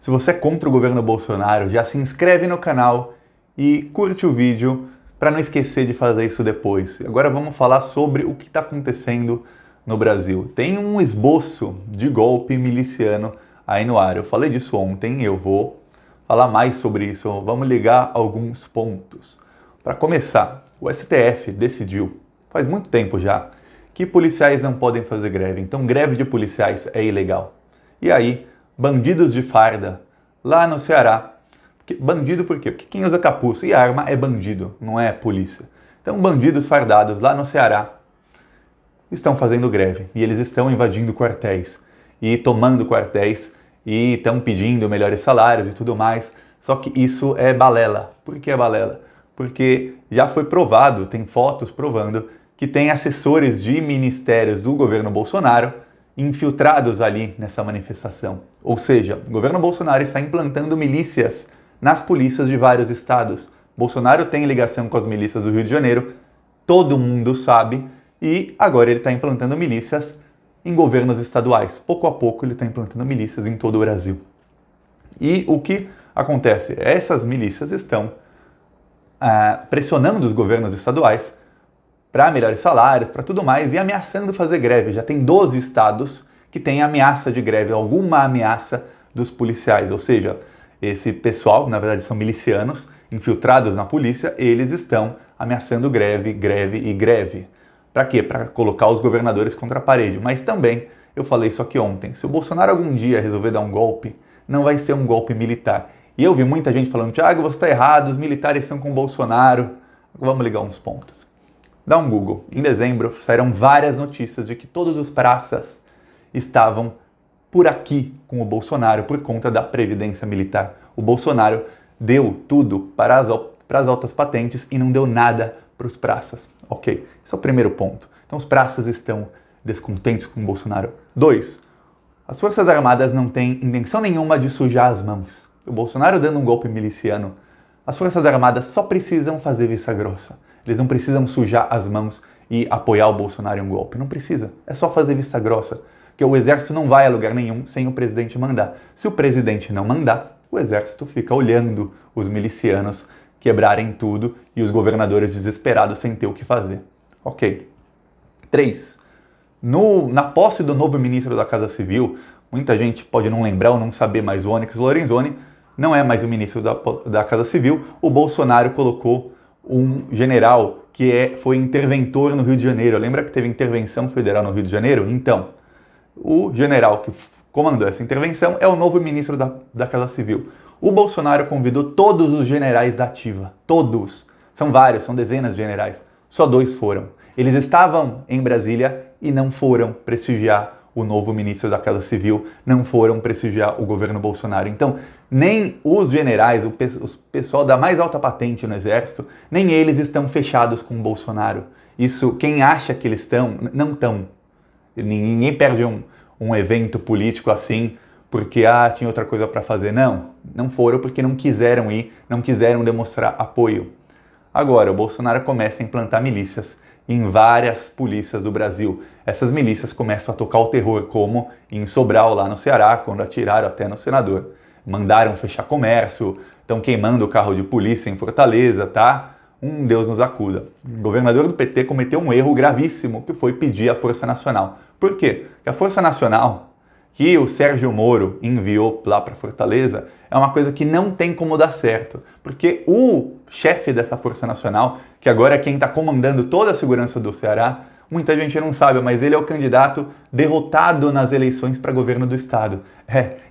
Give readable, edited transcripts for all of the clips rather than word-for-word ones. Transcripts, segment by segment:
Se você é contra o governo Bolsonaro, já se inscreve no canal e curte o vídeo para não esquecer de fazer isso depois. Agora vamos falar sobre o que está acontecendo no Brasil. Tem um esboço de golpe miliciano aí no ar. Eu falei disso ontem, eu vou falar mais sobre isso. Vamos ligar alguns pontos. Para começar, o STF decidiu, faz muito tempo já, que policiais não podem fazer greve. Então greve de policiais é ilegal. E aí, bandidos de farda, lá no Ceará. Bandido por quê? Porque quem usa capuz e arma é bandido, não é polícia. Então bandidos fardados lá no Ceará estão fazendo greve. E eles estão invadindo quartéis e tomando quartéis e estão pedindo melhores salários e tudo mais. Só que isso é balela. Por que é balela? Porque já foi provado, tem fotos provando, que tem assessores de ministérios do governo Bolsonaro infiltrados ali nessa manifestação. Ou seja, o governo Bolsonaro está implantando milícias nas polícias de vários estados. Bolsonaro tem ligação com as milícias do Rio de Janeiro, todo mundo sabe, e agora ele está implantando milícias em governos estaduais. Pouco a pouco ele está implantando milícias em todo o Brasil. E o que acontece? Essas milícias estão pressionando os governos estaduais para melhores salários, para tudo mais, e ameaçando fazer greve. Já tem 12 estados que têm ameaça de greve, alguma ameaça dos policiais. Ou seja, esse pessoal, na verdade são milicianos, infiltrados na polícia, eles estão ameaçando greve, greve e greve. Para quê? Para colocar os governadores contra a parede. Mas também, eu falei isso aqui ontem, se o Bolsonaro algum dia resolver dar um golpe, não vai ser um golpe militar. E eu vi muita gente falando, Thiago, você está errado, os militares são com o Bolsonaro. Vamos ligar uns pontos. Dá um Google. Em dezembro saíram várias notícias de que todos os praças estavam por aqui com o Bolsonaro por conta da Previdência Militar. O Bolsonaro deu tudo para as altas patentes e não deu nada para os praças. Ok, esse é o primeiro ponto. Então os praças estão descontentes com o Bolsonaro. 2. As Forças Armadas não têm intenção nenhuma de sujar as mãos. O Bolsonaro dando um golpe miliciano, as Forças Armadas só precisam fazer vista grossa. Eles não precisam sujar as mãos e apoiar o Bolsonaro em um golpe. Não precisa. É só fazer vista grossa. Porque o exército não vai a lugar nenhum sem o presidente mandar. Se o presidente não mandar, o exército fica olhando os milicianos quebrarem tudo e os governadores desesperados sem ter o que fazer. Ok. 3. Na posse do novo ministro da Casa Civil, muita gente pode não lembrar ou não saber, mas o Onyx Lorenzoni não é mais o ministro da Casa Civil. O Bolsonaro colocou um general que foi interventor no Rio de Janeiro. Lembra que teve intervenção federal no Rio de Janeiro? Então, o general que comandou essa intervenção é o novo ministro da Casa Civil. O Bolsonaro convidou todos os generais da ativa. Todos. São vários, são dezenas de generais. Só 2 foram. Eles estavam em Brasília e não foram prestigiar o novo ministro da Casa Civil, não foram prestigiar o governo Bolsonaro. Então, nem os generais, o pessoal da mais alta patente no exército, nem eles estão fechados com o Bolsonaro. Isso, quem acha que eles estão, não estão. Ninguém perde um evento político assim porque tinha outra coisa para fazer. Não foram porque não quiseram ir, não quiseram demonstrar apoio. Agora, o Bolsonaro começa a implantar milícias em várias polícias do Brasil. Essas milícias começam a tocar o terror, como em Sobral, lá no Ceará, quando atiraram até no senador. Mandaram fechar comércio, estão queimando o carro de polícia em Fortaleza, tá? Deus nos acuda. O governador do PT cometeu um erro gravíssimo, que foi pedir a Força Nacional. Por quê? Porque a Força Nacional, que o Sérgio Moro enviou lá para Fortaleza, é uma coisa que não tem como dar certo. Porque o chefe dessa Força Nacional, que agora é quem está comandando toda a segurança do Ceará, muita gente não sabe, mas ele é o candidato derrotado nas eleições para governo do estado.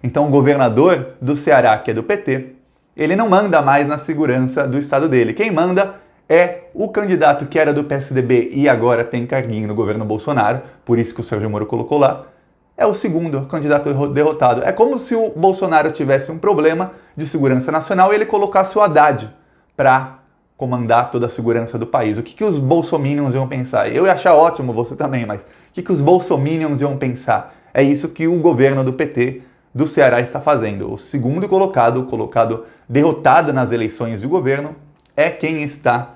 Então o governador do Ceará, que é do PT, ele não manda mais na segurança do estado dele. Quem manda é o candidato que era do PSDB e agora tem carguinho no governo Bolsonaro, por isso que o Sérgio Moro colocou lá, é o segundo candidato derrotado. É como se o Bolsonaro tivesse um problema de segurança nacional e ele colocasse o Haddad para comandar toda a segurança do país. O que os bolsominions iam pensar? Eu ia achar ótimo, você também, mas o que os bolsominions iam pensar? É isso que o governo do PT do Ceará está fazendo. O segundo colocado derrotado nas eleições do governo, é quem está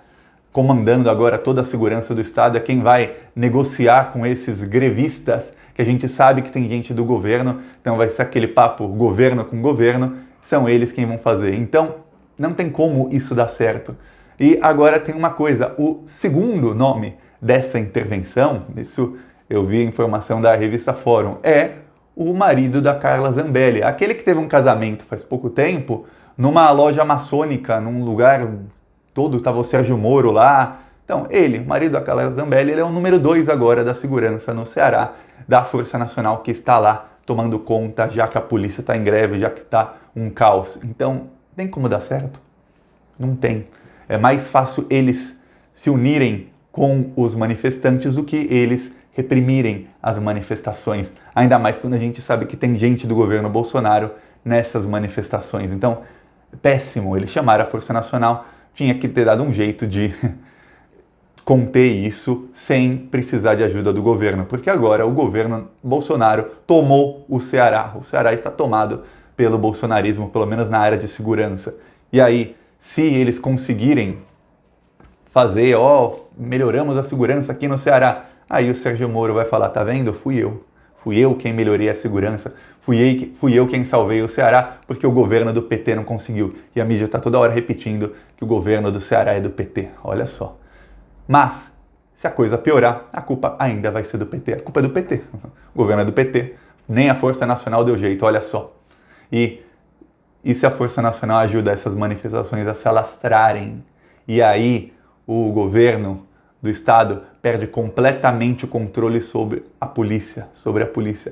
comandando agora toda a segurança do Estado, é quem vai negociar com esses grevistas, que a gente sabe que tem gente do governo, então vai ser aquele papo governo com governo, são eles quem vão fazer. Então, não tem como isso dar certo. E agora tem uma coisa, o segundo nome dessa intervenção, isso eu vi a informação da revista Fórum, é o marido da Carla Zambelli, aquele que teve um casamento faz pouco tempo, numa loja maçônica, num lugar todo, estava o Sérgio Moro lá. Então, ele, o marido da Carla Zambelli, ele é o número 2 agora da segurança no Ceará, da Força Nacional, que está lá tomando conta, já que a polícia está em greve, já que está um caos. Então, tem como dar certo? Não tem. É mais fácil eles se unirem com os manifestantes do que eles reprimirem as manifestações. Ainda mais quando a gente sabe que tem gente do governo Bolsonaro nessas manifestações. Então, péssimo. Eles chamaram a Força Nacional, tinha que ter dado um jeito de conter isso sem precisar de ajuda do governo, porque agora o governo Bolsonaro tomou o Ceará. O Ceará está tomado pelo bolsonarismo, pelo menos na área de segurança. E aí, se eles conseguirem fazer, melhoramos a segurança aqui no Ceará, aí o Sérgio Moro vai falar, tá vendo? Fui eu quem melhorei a segurança, fui eu quem salvei o Ceará, porque o governo do PT não conseguiu. E a mídia está toda hora repetindo que o governo do Ceará é do PT. Olha só. Mas, se a coisa piorar, a culpa ainda vai ser do PT. A culpa é do PT. O governo é do PT. Nem a Força Nacional deu jeito, olha só. E se a Força Nacional ajuda essas manifestações a se alastrarem, e aí o governo do Estado perde completamente o controle sobre a polícia.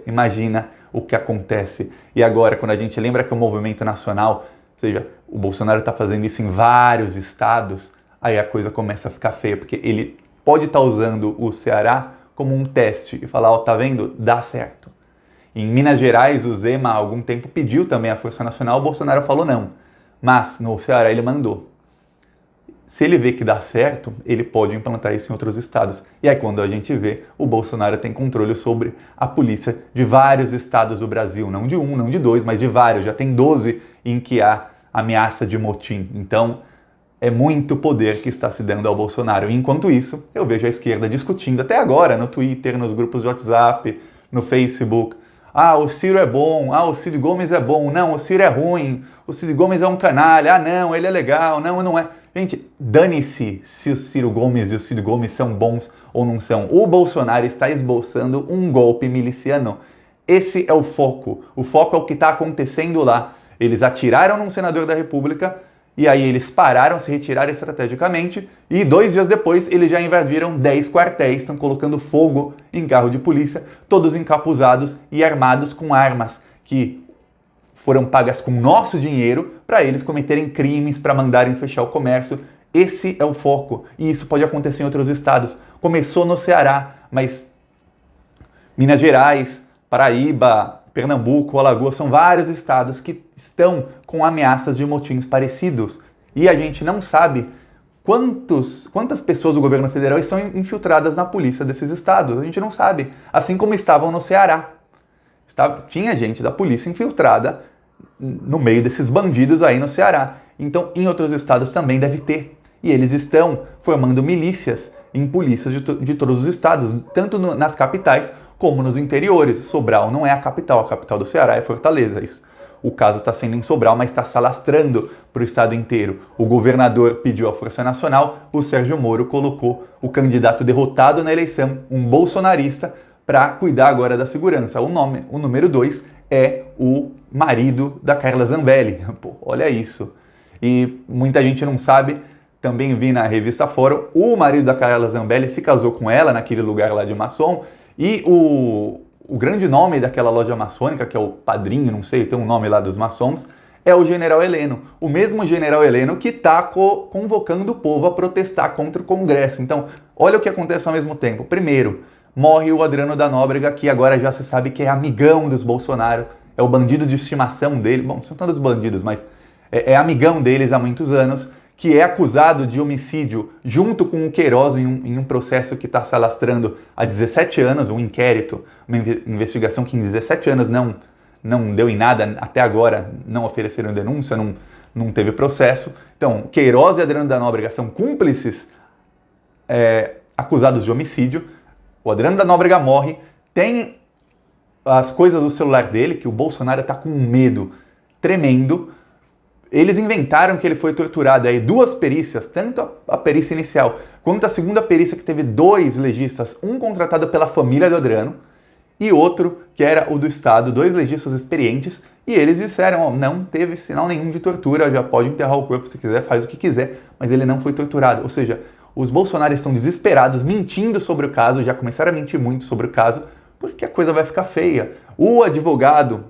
Imagina o que acontece. E agora, quando a gente lembra que o movimento nacional, ou seja, o Bolsonaro está fazendo isso em vários estados, aí a coisa começa a ficar feia, porque ele pode estar usando o Ceará como um teste e falar, tá vendo? Dá certo. Em Minas Gerais, o Zema há algum tempo pediu também a Força Nacional, o Bolsonaro falou não. Mas no Ceará ele mandou. Se ele vê que dá certo, ele pode implantar isso em outros estados. E aí quando a gente vê, o Bolsonaro tem controle sobre a polícia de vários estados do Brasil. Não de um, não de dois, mas de vários. Já tem 12 em que há ameaça de motim. Então, é muito poder que está se dando ao Bolsonaro. E enquanto isso, eu vejo a esquerda discutindo, até agora, no Twitter, nos grupos de WhatsApp, no Facebook. O Ciro é bom, o Ciro Gomes é bom, não, o Ciro é ruim, o Ciro Gomes é um canalha, não, ele é legal, não é. Gente, dane-se se o Ciro Gomes e o Ciro Gomes são bons ou não são. O Bolsonaro está esboçando um golpe miliciano. Esse é o foco. O foco é o que está acontecendo lá. Eles atiraram num senador da República, e aí eles pararam, se retiraram estrategicamente, e 2 dias depois eles já invadiram 10 quartéis, estão colocando fogo em carro de polícia, todos encapuzados e armados com armas que foram pagas com nosso dinheiro para eles cometerem crimes, para mandarem fechar o comércio. Esse é o foco, e isso pode acontecer em outros estados. Começou no Ceará, mas Minas Gerais, Paraíba, Pernambuco, Alagoas, são vários estados que estão com ameaças de motins parecidos. E a gente não sabe quantas pessoas do governo federal estão infiltradas na polícia desses estados. A gente não sabe. Assim como estavam no Ceará. Tinha gente da polícia infiltrada no meio desses bandidos aí no Ceará. Então, em outros estados também deve ter. E eles estão formando milícias em polícias de todos os estados, tanto nas capitais como nos interiores. Sobral não é a capital do Ceará é Fortaleza. O caso está sendo em Sobral, mas está se alastrando para o estado inteiro. O governador pediu à Força Nacional, o Sérgio Moro colocou o candidato derrotado na eleição, um bolsonarista, para cuidar agora da segurança. O número 2 é o marido da Carla Zambelli. Pô, olha isso. E muita gente não sabe, também vi na revista Fórum, o marido da Carla Zambelli se casou com ela naquele lugar lá de maçom, e o grande nome daquela loja maçônica, que é o padrinho, não sei, tem um nome lá dos maçons, é o General Heleno. O mesmo General Heleno que está convocando o povo a protestar contra o Congresso. Então, olha o que acontece ao mesmo tempo. Primeiro, morre o Adriano da Nóbrega, que agora já se sabe que é amigão dos Bolsonaro, é o bandido de estimação dele. Bom, são todos bandidos, mas é amigão deles há muitos anos, que é acusado de homicídio junto com o Queiroz em um processo que está se alastrando há 17 anos, um inquérito, uma investigação que em 17 anos não deu em nada, até agora não ofereceram denúncia, não teve processo. Então, Queiroz e Adriano da Nóbrega são cúmplices acusados de homicídio. O Adriano da Nóbrega morre, tem as coisas do celular dele, que o Bolsonaro está com medo tremendo. Eles inventaram que ele foi torturado aí 2 perícias, tanto a perícia inicial quanto a segunda perícia, que teve 2 legistas, um contratado pela família do Adriano e outro que era o do Estado, 2 legistas experientes, e eles disseram, ó, não teve sinal nenhum de tortura, já pode enterrar o corpo se quiser, faz o que quiser, mas ele não foi torturado. Ou seja, os bolsonaristas estão desesperados, mentindo sobre o caso, já começaram a mentir muito sobre o caso, porque a coisa vai ficar feia. O advogado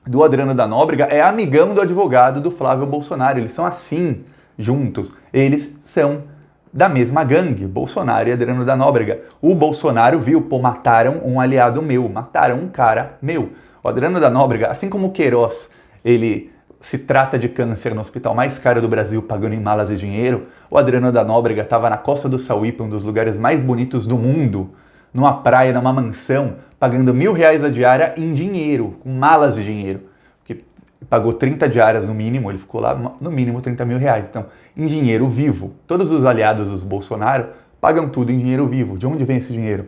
do Adriano da Nóbrega é amigão do advogado do Flávio Bolsonaro. Eles são assim, juntos. Eles são da mesma gangue, Bolsonaro e Adriano da Nóbrega. O Bolsonaro viu, pô, mataram um aliado meu, mataram um cara meu. O Adriano da Nóbrega, assim como o Queiroz, ele se trata de câncer no hospital mais caro do Brasil, pagando em malas de dinheiro, o Adriano da Nóbrega estava na Costa do Sauípe, um dos lugares mais bonitos do mundo, numa praia, numa mansão, pagando R$1.000 a diária em dinheiro, com malas de dinheiro. Que pagou 30 diárias no mínimo, ele ficou lá no mínimo R$30.000. Então, em dinheiro vivo. Todos os aliados dos Bolsonaro pagam tudo em dinheiro vivo. De onde vem esse dinheiro?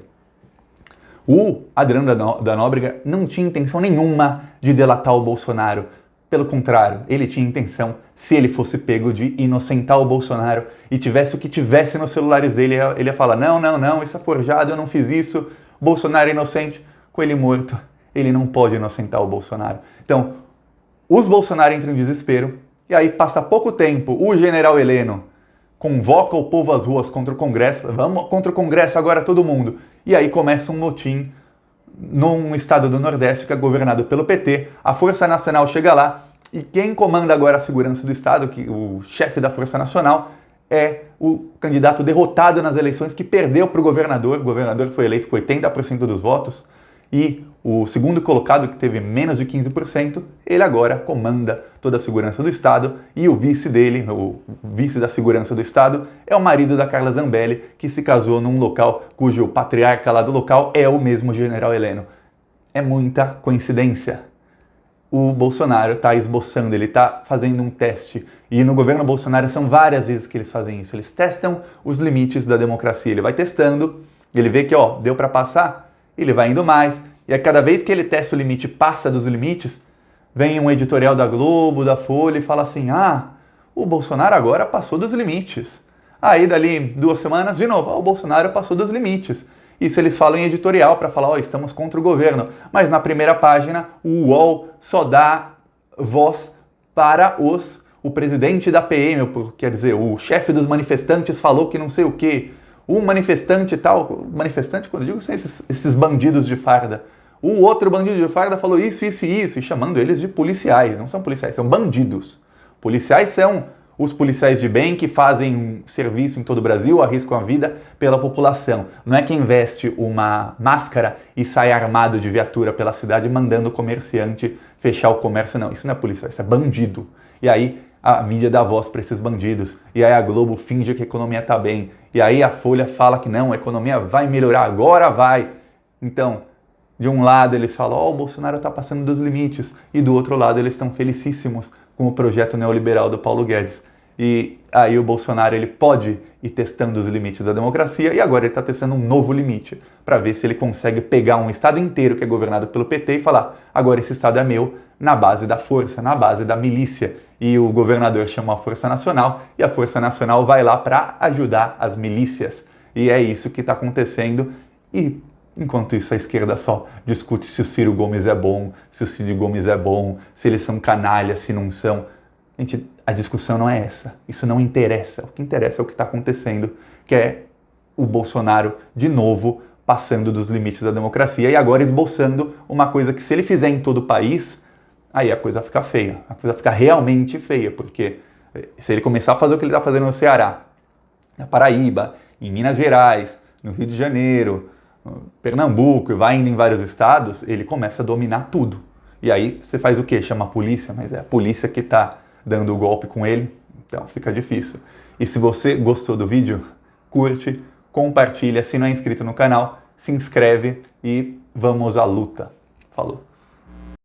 O Adriano da Nóbrega não tinha intenção nenhuma de delatar o Bolsonaro. Pelo contrário, ele tinha intenção, se ele fosse pego, de inocentar o Bolsonaro e tivesse o que tivesse nos celulares dele, ele ia falar, não, isso é forjado, eu não fiz isso, Bolsonaro é inocente. Com ele morto, ele não pode inocentar o Bolsonaro. Então, os Bolsonaro entram em desespero, e aí passa pouco tempo, o general Heleno convoca o povo às ruas contra o Congresso, vamos contra o Congresso agora todo mundo, e aí começa um motim num estado do Nordeste que é governado pelo PT, a Força Nacional chega lá, e quem comanda agora a segurança do estado, que o chefe da Força Nacional, é o candidato derrotado nas eleições que perdeu para o governador que foi eleito com 80% dos votos, e o segundo colocado, que teve menos de 15%, ele agora comanda toda a segurança do Estado, e o vice dele, o vice da segurança do Estado, é o marido da Carla Zambelli, que se casou num local cujo patriarca lá do local é o mesmo general Heleno. É muita coincidência. O Bolsonaro está esboçando, ele está fazendo um teste, e no governo Bolsonaro são várias vezes que eles fazem isso, eles testam os limites da democracia, ele vai testando, ele vê que, ó, deu para passar, ele vai indo mais, e a cada vez que ele testa o limite, passa dos limites, vem um editorial da Globo, da Folha, e fala assim, o Bolsonaro agora passou dos limites. Aí, dali 2 semanas, de novo, o Bolsonaro passou dos limites. Isso eles falam em editorial para falar, estamos contra o governo. Mas na primeira página, o UOL só dá voz para o presidente da PM, quer dizer, o chefe dos manifestantes falou que não sei o quê. O manifestante tal, manifestante, quando eu digo, são esses bandidos de farda. O outro bandido de farda falou isso, isso e isso, e chamando eles de policiais. Não são policiais, são bandidos. Policiais são os policiais de bem que fazem um serviço em todo o Brasil, arriscam a vida pela população. Não é quem veste uma máscara e sai armado de viatura pela cidade mandando o comerciante fechar o comércio, não. Isso não é policial, isso é bandido. E aí a mídia dá voz para esses bandidos. E aí a Globo finge que a economia está bem. E aí a Folha fala que não, a economia vai melhorar, agora vai. Então, de um lado eles falam, o Bolsonaro está passando dos limites. E do outro lado eles estão felicíssimos com o projeto neoliberal do Paulo Guedes. E aí o Bolsonaro ele pode ir testando os limites da democracia e agora ele está testando um novo limite para ver se ele consegue pegar um estado inteiro que é governado pelo PT e falar, agora esse estado é meu, na base da força, na base da milícia. E o governador chama a Força Nacional e a Força Nacional vai lá para ajudar as milícias. E é isso que está acontecendo. E enquanto isso a esquerda só discute se o Ciro Gomes é bom, se o Cid Gomes é bom, se eles são canalhas, se não são. Gente, a discussão não é essa. Isso não interessa. O que interessa é o que está acontecendo, que é o Bolsonaro, de novo, passando dos limites da democracia e agora esboçando uma coisa que, se ele fizer em todo o país, aí a coisa fica feia. A coisa fica realmente feia, porque se ele começar a fazer o que ele está fazendo no Ceará, na Paraíba, em Minas Gerais, no Rio de Janeiro, Pernambuco, e vai indo em vários estados, ele começa a dominar tudo. E aí você faz o quê? Chama a polícia, mas é a polícia que está dando o golpe com ele, então fica difícil. E se você gostou do vídeo, curte, compartilha, se não é inscrito no canal, se inscreve e vamos à luta. Falou!